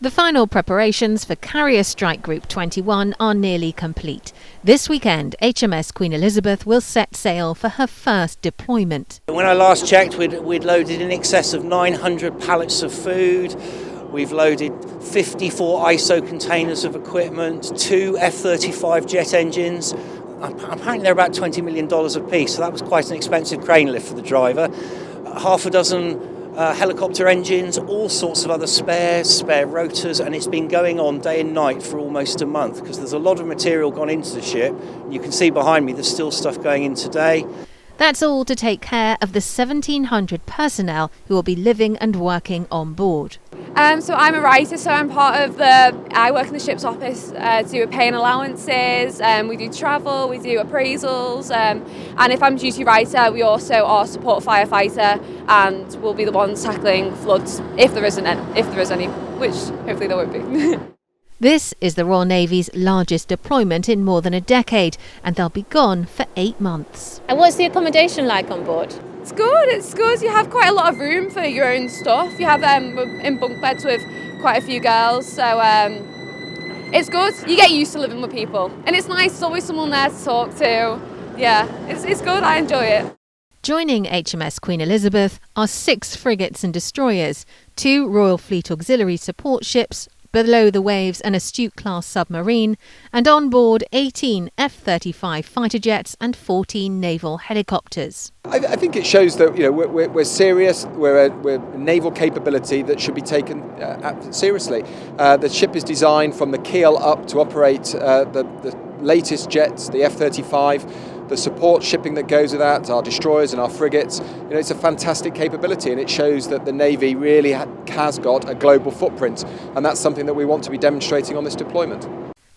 The final preparations for Carrier Strike Group 21 are nearly complete. This weekend, HMS Queen Elizabeth will set sail for her first deployment. When I last checked, we'd loaded in excess of 900 pallets of food. We've loaded 54 ISO containers of equipment, 2 F-35 jet engines. Apparently they're about $20 million a piece, so that was quite an expensive crane lift for the driver. Half a dozen helicopter engines, all sorts of other spares, spare rotors, and it's been going on day and night for almost a month because there's a lot of material gone into the ship. You can see behind me there's still stuff going in today. That's all to take care of the 1,700 personnel who will be living and working on board. So I'm a writer, so I work in the ship's office to do paying allowances, we do travel, we do appraisals, and if I'm duty writer, we also are support firefighter, and we'll be the ones tackling floods if there is any, which hopefully there won't be. This is the Royal Navy's largest deployment in more than a decade, and they'll be gone for 8 months. And what's the accommodation like on board? It's good. You have quite a lot of room for your own stuff. You have in bunk beds with quite a few girls, so it's good. You get used to living with people, and it's nice. There's always someone there to talk to. Yeah, it's good. I enjoy it. Joining HMS Queen Elizabeth are 6 frigates and destroyers, 2 Royal Fleet Auxiliary support ships, below the waves an Astute-class submarine, and on board 18 F-35 fighter jets and 14 naval helicopters. I think it shows that we're serious. We're a naval capability that should be taken seriously. The ship is designed from the keel up to operate the latest jets, the F-35. The support shipping that goes with that, our destroyers and our frigates, it's a fantastic capability, and it shows that the Navy really has got a global footprint, and that's something that we want to be demonstrating on this deployment.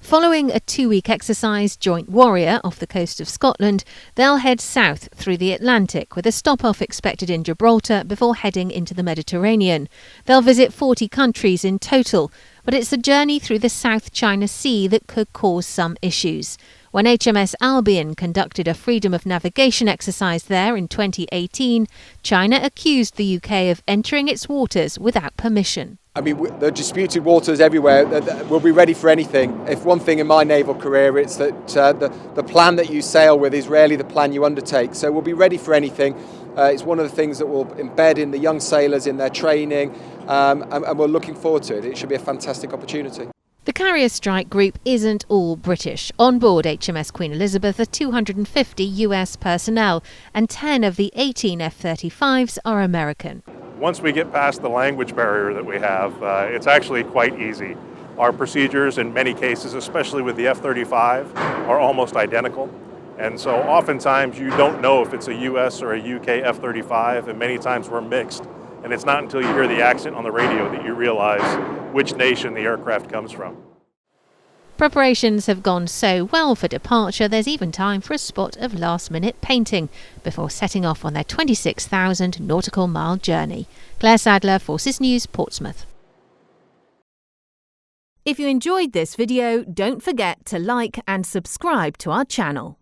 Following a 2-week exercise, Joint Warrior, off the coast of Scotland, they'll head south through the Atlantic with a stop-off expected in Gibraltar before heading into the Mediterranean. They'll visit 40 countries in total, but it's the journey through the South China Sea that could cause some issues. When HMS Albion conducted a freedom of navigation exercise there in 2018, China accused the UK of entering its waters without permission. I mean, the disputed waters everywhere. We'll be ready for anything. If one thing in my naval career, it's that the plan that you sail with is rarely the plan you undertake. So we'll be ready for anything. It's one of the things that will embed in the young sailors in their training, and we're looking forward to it. It should be a fantastic opportunity. The Carrier Strike Group isn't all British. On board HMS Queen Elizabeth are 250 US personnel, and 10 of the 18 F-35s are American. Once we get past the language barrier that we have, it's actually quite easy. Our procedures in many cases, especially with the F-35, are almost identical. And so oftentimes you don't know if it's a US or a UK F-35, and many times we're mixed. And it's not until you hear the accent on the radio that you realize which nation the aircraft comes from. Preparations have gone so well for departure, there's even time for a spot of last-minute painting before setting off on their 26,000 nautical mile journey. Claire Sadler, Forces News, Portsmouth. If you enjoyed this video, don't forget to like and subscribe to our channel.